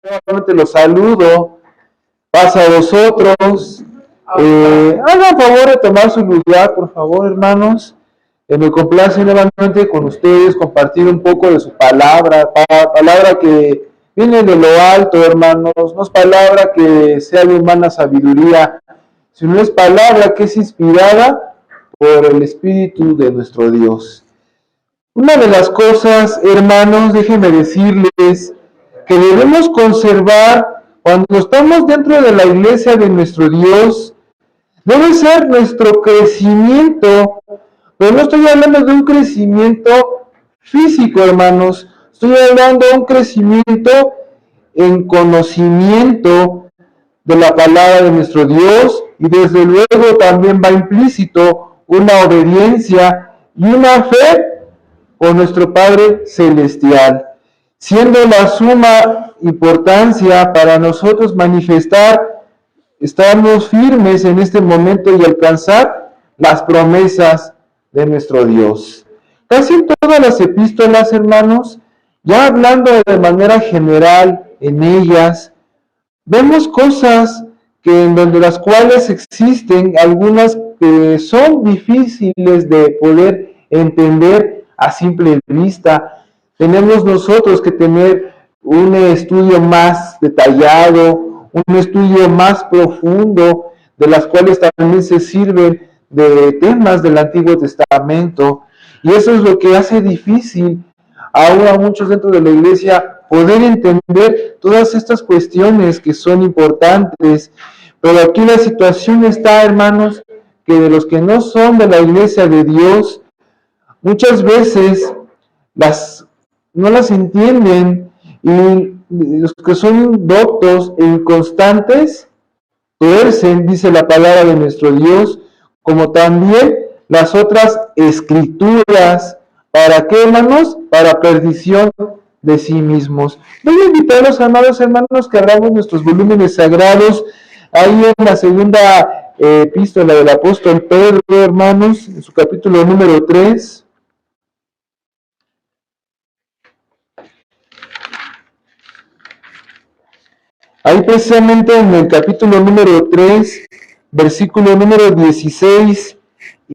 Nuevamente los saludo, paz a vosotros. Hagan favor de tomar su lugar, por favor, hermanos. Me complace nuevamente con ustedes compartir un poco de su palabra, palabra que viene de lo alto, hermanos. No es palabra que sea de humana sabiduría, sino es palabra que es inspirada por el Espíritu de nuestro Dios. Una de las cosas, hermanos, déjenme decirles que debemos conservar cuando estamos dentro de la iglesia de nuestro Dios, debe ser nuestro crecimiento, pero no estoy hablando de un crecimiento físico, hermanos, estoy hablando de un crecimiento en conocimiento de la palabra de nuestro Dios, y desde luego también va implícito una obediencia y una fe con nuestro Padre Celestial, siendo la suma importancia para nosotros manifestar, estamos firmes en este momento y alcanzar las promesas de nuestro Dios. Casi en todas las epístolas, hermanos, ya hablando de manera general en ellas, vemos cosas que en donde las cuales existen algunas que son difíciles de poder entender a simple vista. Tenemos nosotros que tener un estudio más detallado, un estudio más profundo, de las cuales también se sirven de temas del Antiguo Testamento. Y eso es lo que hace difícil aún a muchos dentro de la iglesia poder entender todas estas cuestiones que son importantes. Pero aquí la situación está, hermanos, que de los que no son de la iglesia de Dios, muchas veces no las entienden, y los que son doctos e inconstantes tuercen, dice la palabra de nuestro Dios, como también las otras escrituras. ¿Para qué, hermanos? Para perdición de sí mismos. Voy a invitar a los amados hermanos que abramos nuestros volúmenes sagrados, ahí en la segunda epístola del apóstol Pedro, hermanos, en su capítulo número 3. Ahí precisamente en el capítulo número 3, versículo número 16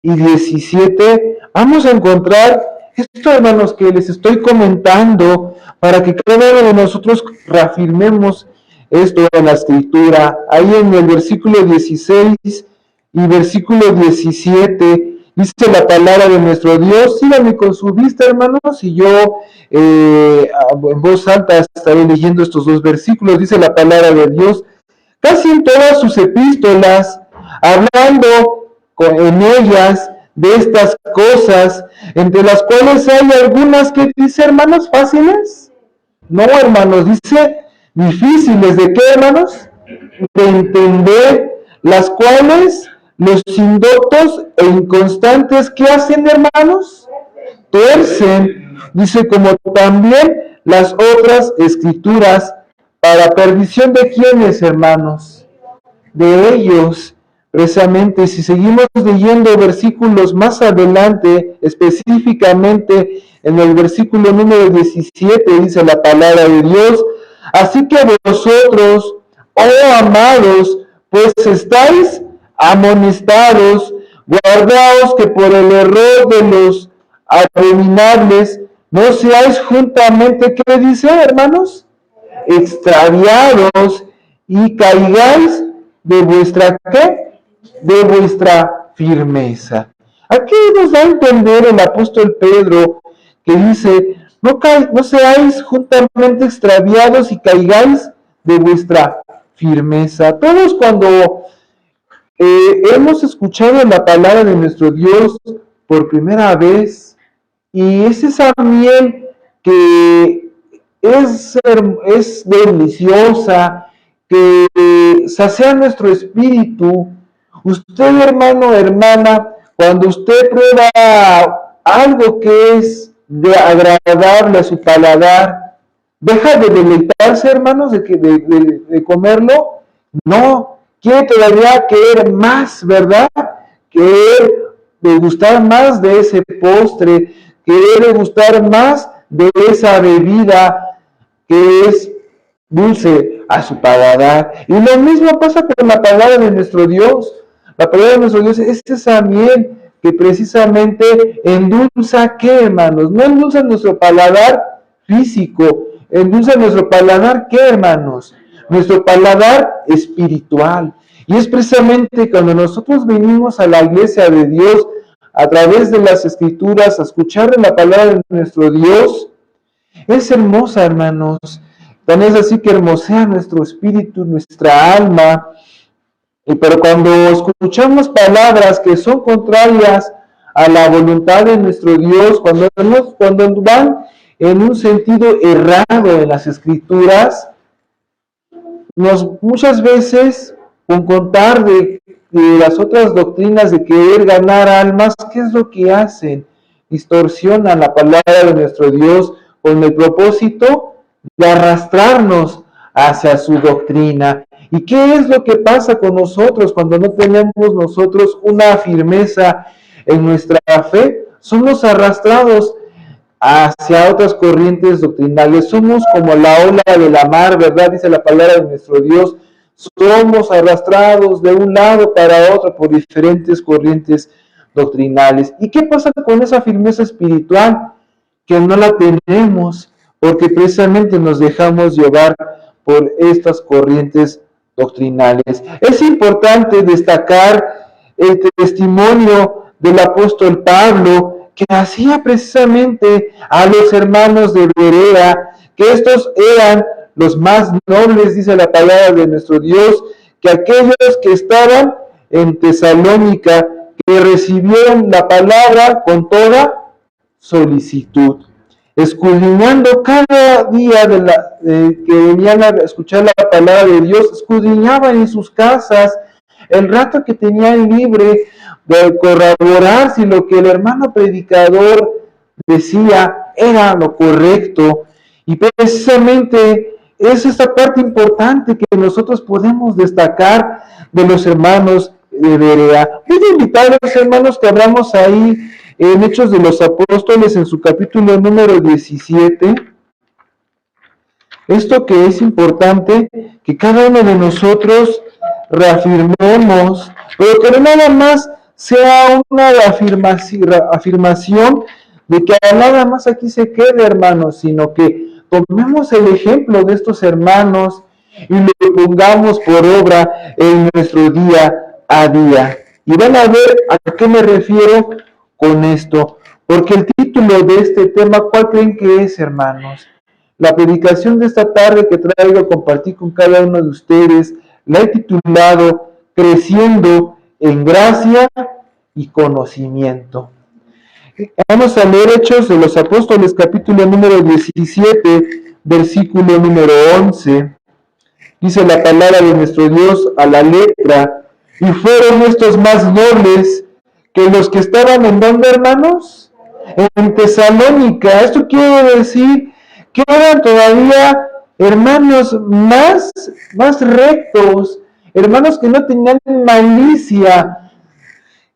y 17, vamos a encontrar esto, hermanos, que les estoy comentando, para que cada uno de nosotros reafirmemos esto en la escritura. Ahí en el versículo 16 y versículo 17, dice la palabra de nuestro Dios. Síganme con su vista, hermanos, y yo en voz alta estaré leyendo estos dos versículos. Dice la palabra de Dios: casi en todas sus epístolas, hablando en ellas de estas cosas, entre las cuales hay algunas que dice, hermanos, fáciles. No, hermanos, dice difíciles. ¿De qué, hermanos? De entender, las cuales los indoctos e inconstantes, ¿qué hacen, hermanos? Tuercen, dice, como también las otras escrituras, para perdición de quienes, hermanos, de ellos. Precisamente, si seguimos leyendo versículos más adelante, específicamente en el versículo número 17, dice la palabra de Dios: así que vosotros, oh amados, pues estáis amonestados, guardaos que por el error de los abominables no seáis juntamente, ¿qué dice, hermanos? Extraviados, y caigáis de vuestra, ¿qué? De vuestra firmeza. Aquí nos da a entender el apóstol Pedro, que dice: no seáis juntamente extraviados y caigáis de vuestra firmeza. Todos, cuando hemos escuchado la palabra de nuestro Dios por primera vez, y es esa miel que es deliciosa, que sacia nuestro espíritu. Usted, hermano, hermana, cuando usted prueba algo que es de agradable a su paladar, ¿deja de deleitarse, hermanos, de comerlo? No, quiere todavía querer más, ¿verdad? Querer degustar más de ese postre, querer degustar más de esa bebida que es dulce a su paladar. Y lo mismo pasa con la palabra de nuestro Dios. La palabra de nuestro Dios es esa miel que precisamente endulza, ¿qué, hermanos? No endulza nuestro paladar físico, endulza nuestro paladar, ¿qué, hermanos? Nuestro paladar espiritual. Y es precisamente cuando nosotros venimos a la iglesia de Dios, a través de las escrituras, a escuchar la palabra de nuestro Dios, es hermosa, hermanos. Tan es así que hermosea nuestro espíritu, nuestra alma. Pero cuando escuchamos palabras que son contrarias a la voluntad de nuestro Dios, cuando van en un sentido errado en las escrituras, muchas veces, con contar de las otras doctrinas de querer ganar almas, ¿qué es lo que hacen? Distorsionan la palabra de nuestro Dios con el propósito de arrastrarnos hacia su doctrina. ¿Y qué es lo que pasa con nosotros cuando no tenemos nosotros una firmeza en nuestra fe? Somos arrastrados hacia otras corrientes doctrinales. Somos como la ola de la mar, ¿verdad? Dice la palabra de nuestro Dios. Somos arrastrados de un lado para otro por diferentes corrientes doctrinales. ¿Y qué pasa con esa firmeza espiritual? Que no la tenemos porque precisamente nos dejamos llevar por estas corrientes doctrinales. Es importante destacar el testimonio del apóstol Pablo, que hacía precisamente a los hermanos de Berea, que estos eran los más nobles, dice la palabra de nuestro Dios, que aquellos que estaban en Tesalónica, que recibieron la palabra con toda solicitud, escudriñando cada día que venían a escuchar la palabra de Dios, escudriñaban en sus casas el rato que tenían libre de corroborar si lo que el hermano predicador decía era lo correcto. Y precisamente es esta parte importante que nosotros podemos destacar de los hermanos de Berea. Voy a invitar a los hermanos que hablamos ahí en Hechos de los Apóstoles, en su capítulo número 17. Esto que es importante, que cada uno de nosotros reafirmemos, pero que no nada más sea una afirmación de que nada más aquí se quede, hermanos, sino que tomemos el ejemplo de estos hermanos y lo pongamos por obra en nuestro día a día. Y van a ver a qué me refiero con esto, porque el título de este tema, ¿cuál creen que es, hermanos? La predicación de esta tarde que traigo a compartir con cada uno de ustedes, la he titulado Creciendo en Gracia y Conocimiento. Vamos a leer Hechos de los Apóstoles, capítulo número 17, versículo número 11. Dice la palabra de nuestro Dios a la letra: y fueron estos más nobles que los que estaban en ¿dónde, hermanos? En Tesalónica. Esto quiere decir que eran todavía hermanos más rectos, hermanos que no tenían malicia,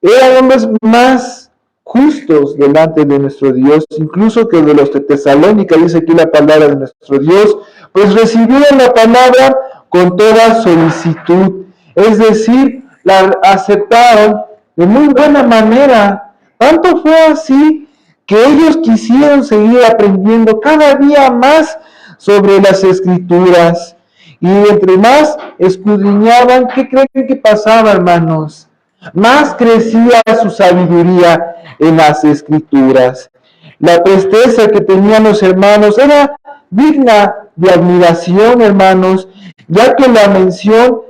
eran hombres más justos delante de nuestro Dios, incluso que de los de Tesalónica, dice aquí la palabra de nuestro Dios, pues recibieron la palabra con toda solicitud, es decir, la aceptaron de muy buena manera. Tanto fue así que ellos quisieron seguir aprendiendo cada día más sobre las escrituras. Y entre más escudriñaban, ¿qué creen que pasaba, hermanos? Más crecía su sabiduría en las escrituras. La presteza que tenían los hermanos era digna de admiración, hermanos, ya que la mención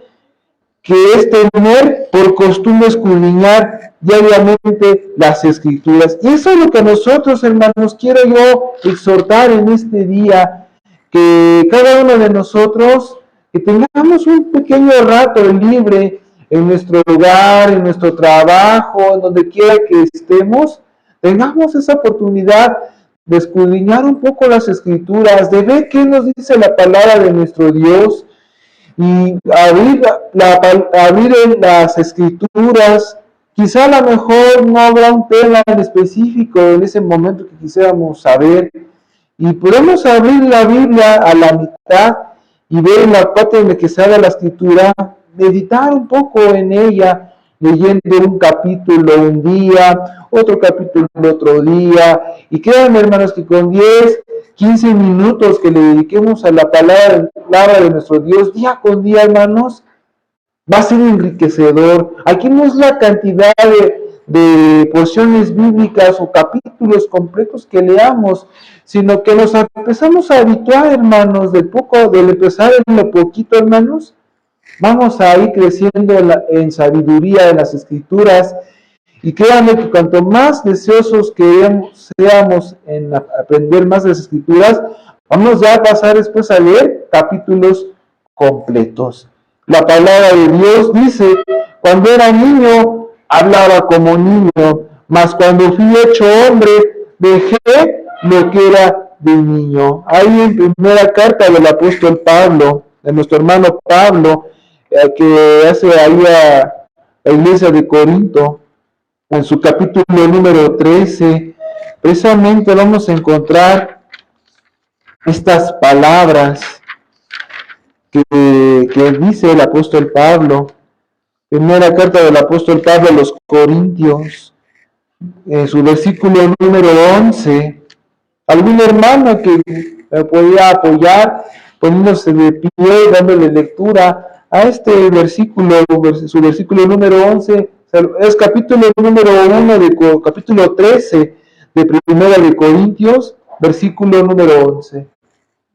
que es tener por costumbre escudriñar diariamente las escrituras. Y eso es lo que a nosotros, hermanos, quiero yo exhortar en este día, que cada uno de nosotros, que tengamos un pequeño rato libre en nuestro hogar, en nuestro trabajo, en donde quiera que estemos, tengamos esa oportunidad de escudriñar un poco las escrituras, de ver qué nos dice la palabra de nuestro Dios, y abrir las escrituras Quizá a lo mejor no habrá un tema en específico en ese momento que quisiéramos saber, y podemos abrir la Biblia a la mitad y ver en la parte donde que se habla la escritura, meditar un poco en ella, leyendo un capítulo un día, otro capítulo el otro día, y créanme hermanos que con 10, 15 minutos que le dediquemos a la palabra de nuestro Dios, día con día hermanos, va a ser enriquecedor. Aquí no es la cantidad de porciones bíblicas o capítulos completos que leamos, sino que nos empezamos a habituar, hermanos, del empezar en lo poquito, hermanos, vamos a ir creciendo en sabiduría de las escrituras. Y créanme que cuanto más deseosos que seamos en aprender más de las escrituras, vamos ya a pasar después a leer capítulos completos. La palabra de Dios dice, cuando era niño, hablaba como niño, mas cuando fui hecho hombre, dejé lo que era de niño. Ahí en primera carta del apóstol Pablo, de nuestro hermano Pablo, que hace ahí a la iglesia de Corinto, en su capítulo número 13, precisamente vamos a encontrar estas palabras que dice el apóstol Pablo, primera carta del apóstol Pablo a los Corintios, en su versículo número 11, algún hermano que me podía apoyar poniéndose de pie, dándole lectura a este versículo, su versículo número 11, es capítulo número 1 de capítulo 13 de primera de Corintios, versículo número 11.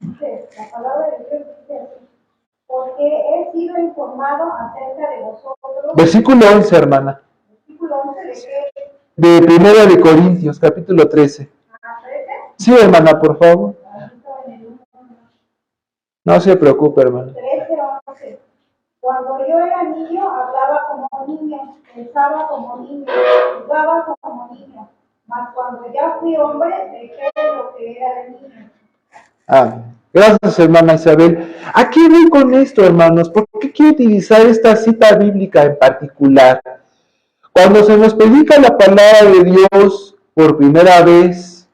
La palabra de Dios dice así, porque he sido informado acerca de vosotros. Versículo 11, hermana. Versículo 11 de qué? De primera de Corintios, capítulo 13. ¿13? Sí, hermana, por favor. No se preocupe, hermana. 13:11. Cuando yo era niño, hablaba como niño, pensaba como niño, jugaba como niño. Mas cuando ya fui hombre, dejé lo que era de niño. Gracias, hermana Isabel. ¿A qué voy con esto, hermanos? ¿Por qué quiero utilizar esta cita bíblica en particular? Cuando se nos predica la palabra de Dios por primera vez,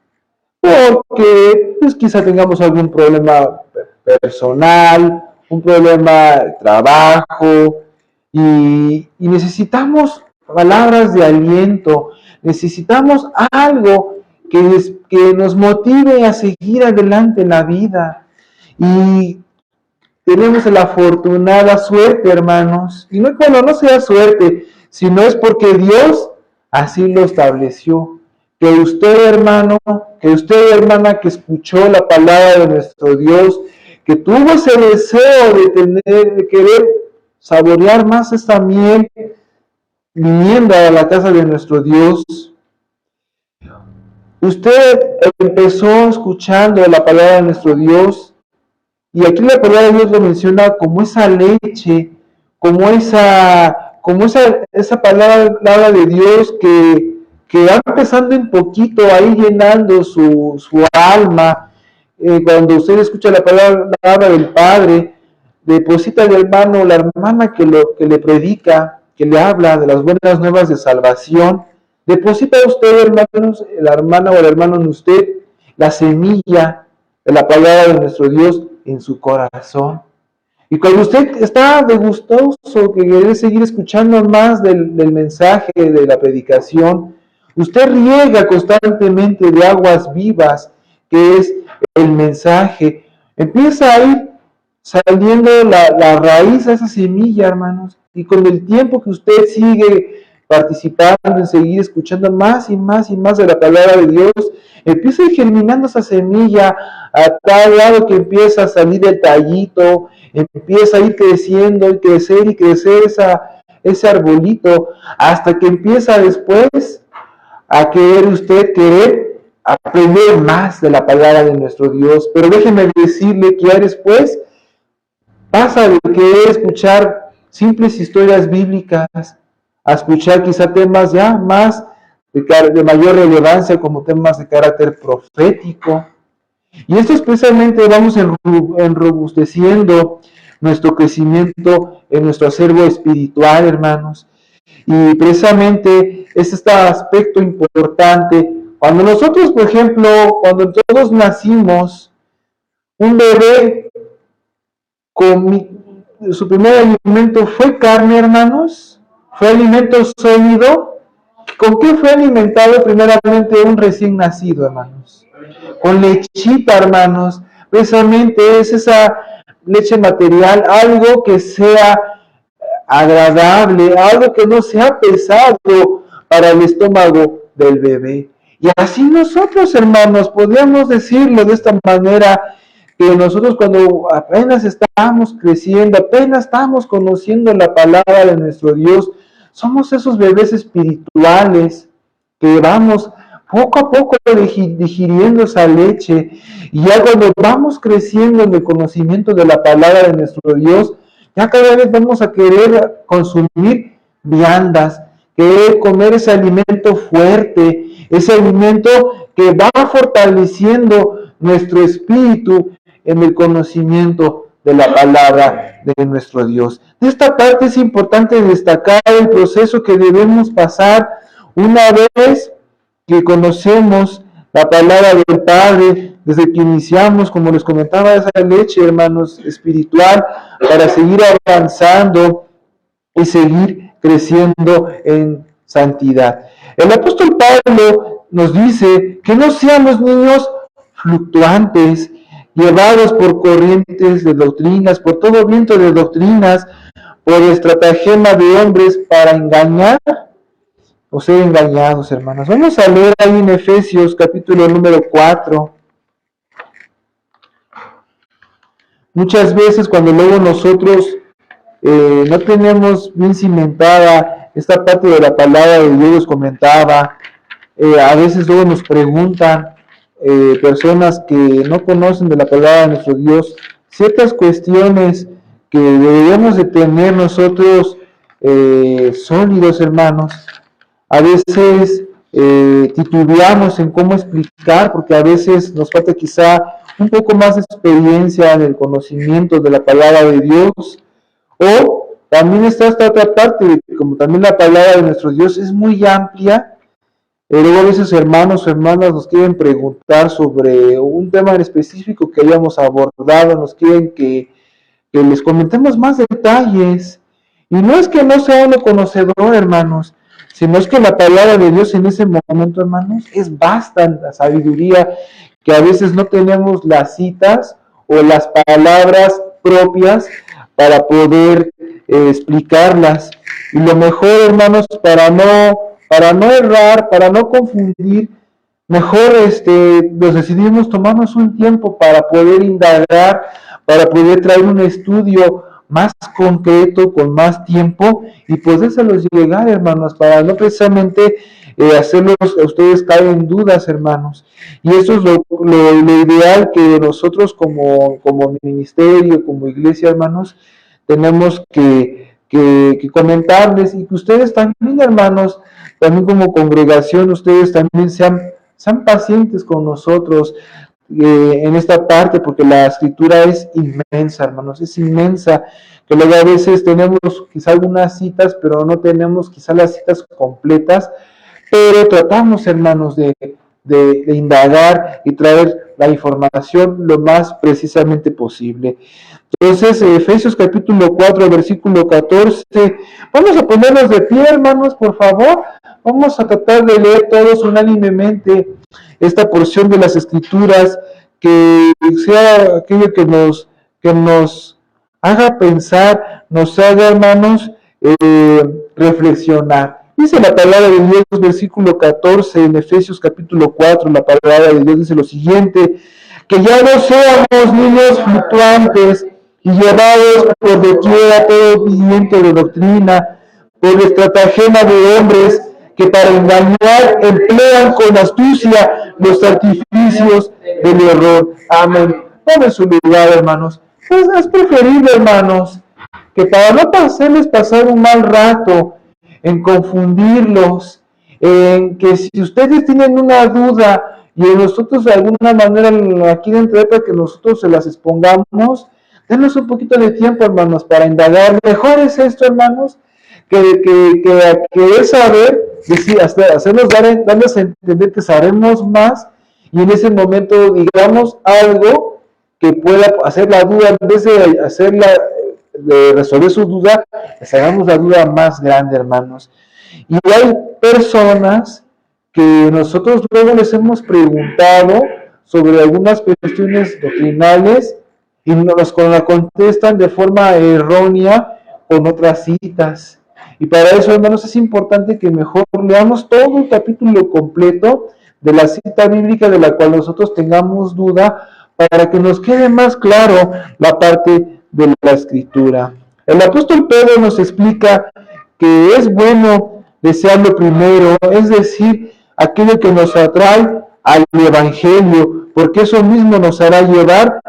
porque pues, quizá tengamos algún problema personal, un problema de trabajo, y necesitamos palabras de aliento, necesitamos algo que nos motive a seguir adelante en la vida. Y tenemos la afortunada suerte, hermanos, y no, bueno, no sea suerte, sino es porque Dios así lo estableció. Que usted, hermano, que usted, hermana, que escuchó la palabra de nuestro Dios, que tuvo ese deseo de querer saborear más esta miel, viniendo a la casa de nuestro Dios. Usted empezó escuchando la palabra de nuestro Dios, y aquí la palabra de Dios lo menciona como esa leche, como esa palabra de Dios que va empezando un poquito ahí llenando su alma. Cuando usted escucha la palabra del Padre, deposita el hermano o la hermana que le predica, que le habla de las buenas nuevas de salvación. Deposita usted, hermanos, la hermana o el hermano en usted, la semilla de la palabra de nuestro Dios en su corazón. Y cuando usted está de gustoso, que quiere seguir escuchando más del mensaje, de la predicación, usted riega constantemente de aguas vivas, que es el mensaje. Empieza a ir saliendo la raíz a esa semilla, hermanos. Y con el tiempo que usted sigue participando en seguir escuchando más y más y más de la palabra de Dios, empieza a ir germinando esa semilla a tal lado que empieza a salir el tallito, empieza a ir creciendo y crecer ese arbolito, hasta que empieza después a querer aprender más de la palabra de nuestro Dios. Pero déjeme decirle que ya después pasa de querer escuchar simples historias bíblicas a escuchar quizá temas ya más de mayor relevancia, como temas de carácter profético. Y esto especialmente vamos enrobusteciendo nuestro crecimiento en nuestro acervo espiritual, hermanos. Y precisamente es este aspecto importante. Cuando nosotros, por ejemplo, cuando todos nacimos, un bebé su primer alimento fue carne, hermanos, fue alimento sólido. ¿Con qué fue alimentado primeramente un recién nacido, hermanos? Con lechita, hermanos. Precisamente es esa leche material, algo que sea agradable, algo que no sea pesado para el estómago del bebé. Y así nosotros, hermanos, podríamos decirlo de esta manera, que nosotros cuando apenas estamos creciendo, apenas estamos conociendo la palabra de nuestro Dios, somos esos bebés espirituales que vamos poco a poco digiriendo esa leche, y ya cuando vamos creciendo en el conocimiento de la palabra de nuestro Dios, ya cada vez vamos a querer consumir viandas, querer comer ese alimento fuerte, ese alimento que va fortaleciendo nuestro espíritu en el conocimiento de la palabra de nuestro Dios. De esta parte es importante destacar el proceso que debemos pasar una vez que conocemos la palabra del Padre, desde que iniciamos, como les comentaba, esa leche, hermanos, espiritual, para seguir avanzando y seguir creciendo en santidad. El apóstol Pablo nos dice que no seamos niños fluctuantes, llevados por corrientes de doctrinas, por todo viento de doctrinas, por estratagema de hombres para engañar o ser engañados, hermanos. Vamos a leer ahí en Efesios capítulo número 4. Muchas veces cuando luego nosotros no tenemos bien cimentada esta parte de la palabra de Dios, comentaba, a veces luego nos preguntan personas que no conocen de la palabra de nuestro Dios ciertas cuestiones que deberíamos de tener nosotros sólidos, hermanos. A veces titubeamos en cómo explicar, porque a veces nos falta quizá un poco más de experiencia en el conocimiento de la palabra de Dios. O también está esta otra parte, como también la palabra de nuestro Dios es muy amplia. Luego a veces hermanos o hermanas nos quieren preguntar sobre un tema en específico que hayamos abordado, nos quieren que les comentemos más detalles. Y no es que no sea uno conocedor, hermanos, sino es que la palabra de Dios en ese momento, hermanos, es bastante sabiduría, que a veces no tenemos las citas o las palabras propias para poder explicarlas. Y lo mejor, hermanos, para no errar, para no confundir, mejor nos decidimos tomarnos un tiempo para poder indagar, para poder traer un estudio más concreto, con más tiempo, y podérselos llegar, hermanos, para no precisamente hacerlos a ustedes caer en dudas, hermanos. Y eso es lo ideal que nosotros como ministerio, como iglesia, hermanos, tenemos que comentarles, y que ustedes también, hermanos, también como congregación, ustedes también sean pacientes con nosotros en esta parte, porque la escritura es inmensa, hermanos, es inmensa, que luego a veces tenemos quizá algunas citas, pero no tenemos quizá las citas completas, pero tratamos, hermanos, de indagar y traer la información lo más precisamente posible. Entonces, Efesios capítulo 4, versículo 14, vamos a ponernos de pie, hermanos, por favor. Vamos a tratar de leer todos unánimemente esta porción de las Escrituras, que sea aquello que nos haga pensar, nos haga, hermanos, reflexionar. Dice la palabra de Dios, versículo 14, en Efesios capítulo 4, la palabra de Dios dice lo siguiente: que ya no seamos niños fluctuantes y llevados por doquiera todo viento de doctrina, por estratagema de hombres que para engañar emplean con astucia los artificios del error. Amén. Tome su lugar, hermanos. Pues es preferible, hermanos, que para no hacerles pasar un mal rato, en confundirlos, en que si ustedes tienen una duda y nosotros de alguna manera la quieren traer para que nosotros se las expongamos, denos un poquito de tiempo, hermanos, para indagar. Mejor es esto, hermanos, que querer saber, decir, hacernos darnos a entender que sabemos más y en ese momento digamos algo que pueda hacer la duda, en vez de hacerla, de resolver su duda, les hagamos la duda más grande, hermanos. Y hay personas que nosotros luego les hemos preguntado sobre algunas cuestiones doctrinales y nos la contestan de forma errónea con otras citas. Y para eso, hermanos, es importante que mejor leamos todo el capítulo completo de la cita bíblica de la cual nosotros tengamos duda para que nos quede más claro la parte de la escritura. El apóstol Pedro nos explica que es bueno desear lo primero, es decir, aquello que nos atrae al Evangelio, porque eso mismo nos hará llevar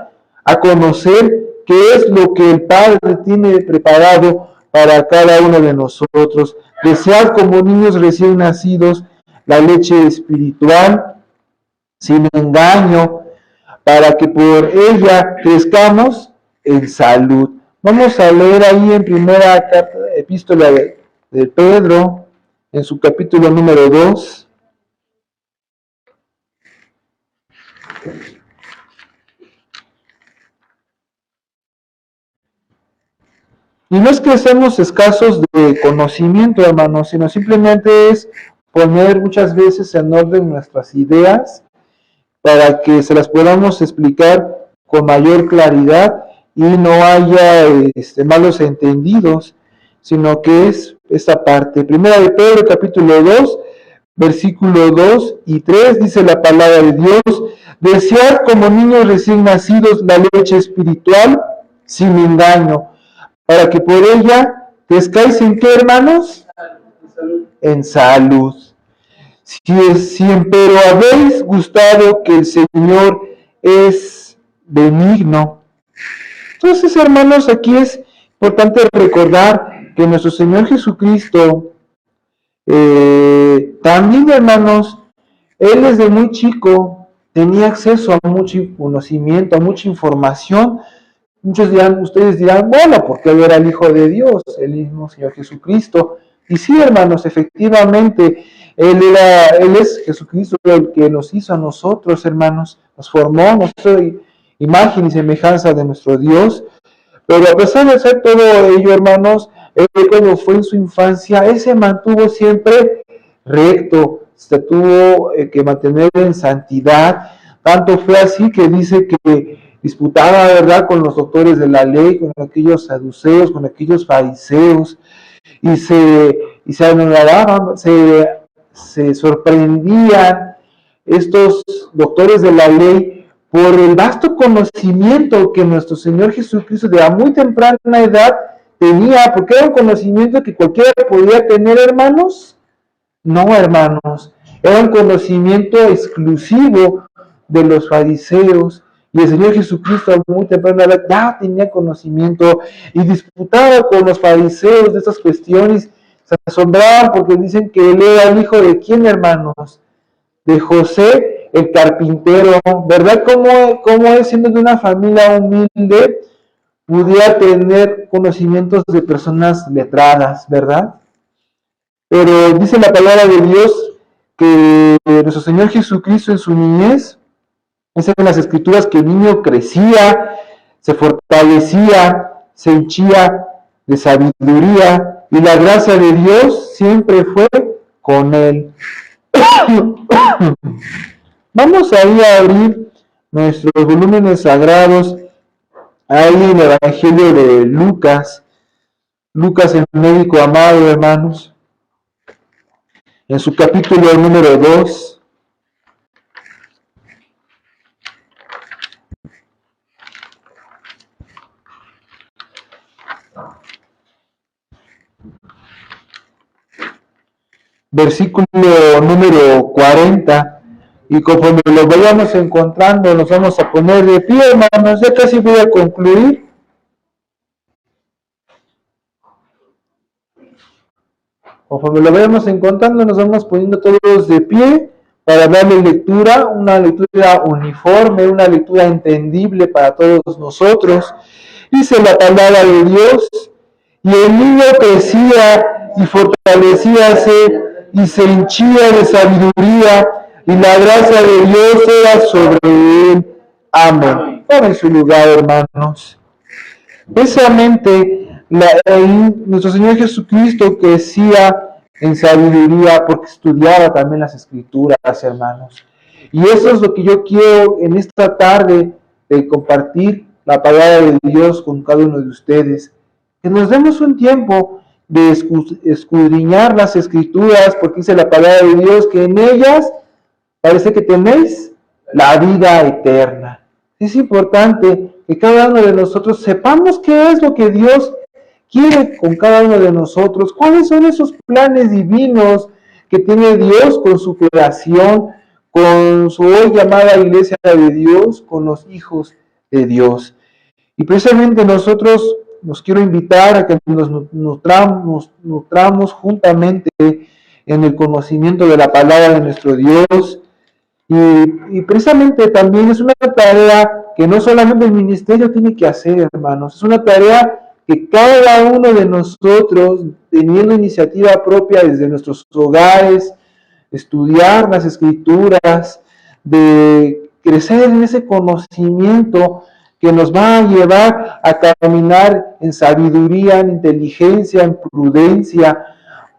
a conocer qué es lo que el Padre tiene preparado para cada uno de nosotros. Desear como niños recién nacidos la leche espiritual, sin engaño, para que por ella crezcamos en salud. Vamos a leer ahí en primera epístola de Pedro, en su capítulo número 2. Y no es que seamos escasos de conocimiento, hermanos, sino simplemente es poner muchas veces en orden nuestras ideas para que se las podamos explicar con mayor claridad y no haya malos entendidos, sino que es esta parte. Primera de Pedro, capítulo 2, versículo 2 y 3, dice la palabra de Dios: desead como niños recién nacidos la leche espiritual sin engaño, para que por ella crezcáis en qué, hermanos? En salud. Si empero habéis gustado que el Señor es benigno. Entonces, hermanos, aquí es importante recordar que nuestro Señor Jesucristo, también, hermanos, Él desde muy chico tenía acceso a mucho conocimiento, a mucha información. Muchos dirán, ustedes dirán, bueno, porque Él era el Hijo de Dios, el mismo Señor Jesucristo. Y sí, hermanos, efectivamente, Él es Jesucristo el que nos hizo a nosotros, hermanos, nos formó, nos hizo imagen y semejanza de nuestro Dios. Pero a pesar de hacer todo ello, hermanos, Él cuando fue en su infancia, Él se mantuvo siempre recto, se tuvo que mantener en santidad. Tanto fue así que dice que disputaba, ¿verdad?, con los doctores de la ley, con aquellos saduceos, con aquellos fariseos, y se anonadaban, se sorprendían estos doctores de la ley por el vasto conocimiento que nuestro Señor Jesucristo de a muy temprana edad tenía, porque era un conocimiento que cualquiera podía tener, hermanos. No, hermanos, era un conocimiento exclusivo de los fariseos. Y el Señor Jesucristo a muy temprana edad ya tenía conocimiento y disputaba con los fariseos de estas cuestiones. Se asombraban porque dicen que Él era el hijo de ¿quién, hermanos? De José, el carpintero. ¿Verdad? ¿Cómo él, siendo de una familia humilde, pudiera tener conocimientos de personas letradas? ¿Verdad? Pero dice la palabra de Dios que nuestro Señor Jesucristo en su niñez, es en las Escrituras que el niño crecía, se fortalecía, se henchía de sabiduría y la gracia de Dios siempre fue con él. Vamos ahí a abrir nuestros volúmenes sagrados ahí en el Evangelio de Lucas, el médico amado, hermanos, en su capítulo número 2. Versículo número 40, y conforme lo vayamos encontrando, nos vamos a poner de pie, hermanos. Ya casi voy a concluir. Conforme lo vayamos encontrando, nos vamos poniendo todos de pie para darle lectura, una lectura uniforme, una lectura entendible para todos nosotros. Dice la palabra de Dios: y el niño crecía y fortalecíase y se henchía de sabiduría, y la gracia de Dios era sobre él. Amén. Tomen su lugar, hermanos. Precisamente nuestro Señor Jesucristo crecía en sabiduría porque estudiaba también las Escrituras, hermanos. Y eso es lo que yo quiero en esta tarde de compartir la palabra de Dios con cada uno de ustedes. Que nos demos un tiempo de escudriñar las Escrituras, porque dice la palabra de Dios que en ellas parece que tenéis la vida eterna. Es importante que cada uno de nosotros sepamos qué es lo que Dios quiere con cada uno de nosotros, cuáles son esos planes divinos que tiene Dios con su creación, con su hoy llamada Iglesia de Dios, con los hijos de Dios. Y precisamente nosotros nos quiero invitar a que nos nutramos juntamente en el conocimiento de la palabra de nuestro Dios. Y precisamente también es una tarea que no solamente el ministerio tiene que hacer, hermanos, es una tarea que cada uno de nosotros, teniendo iniciativa propia desde nuestros hogares, estudiar las Escrituras, de crecer en ese conocimiento que nos va a llevar a caminar en sabiduría, en inteligencia, en prudencia,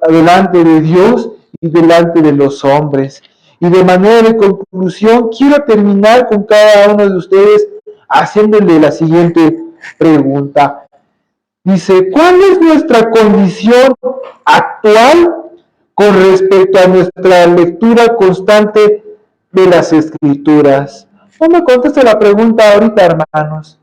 delante de Dios y delante de los hombres. Y de manera de conclusión, quiero terminar con cada uno de ustedes haciéndole la siguiente pregunta. Dice, ¿cuál es nuestra condición actual con respecto a nuestra lectura constante de las Escrituras? No me conteste la pregunta ahorita, hermanos.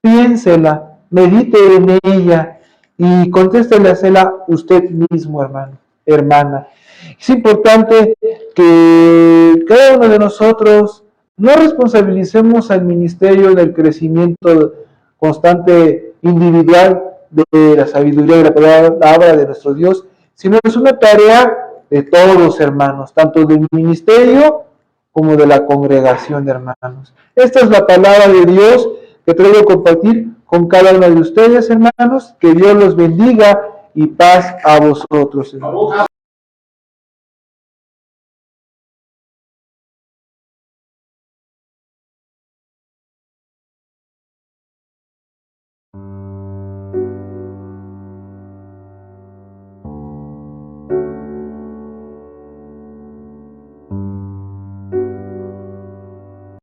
Piénsela, medite en ella y contéstela usted mismo, hermano, hermana. Es importante que cada uno de nosotros no responsabilicemos al ministerio del crecimiento constante individual de la sabiduría de la palabra de nuestro Dios, sino es una tarea de todos, hermanos, tanto del ministerio como de la congregación de hermanos. Esta es la palabra de Dios que traigo a compartir con cada uno de ustedes, hermanos. Que Dios los bendiga y paz a vosotros, hermanos.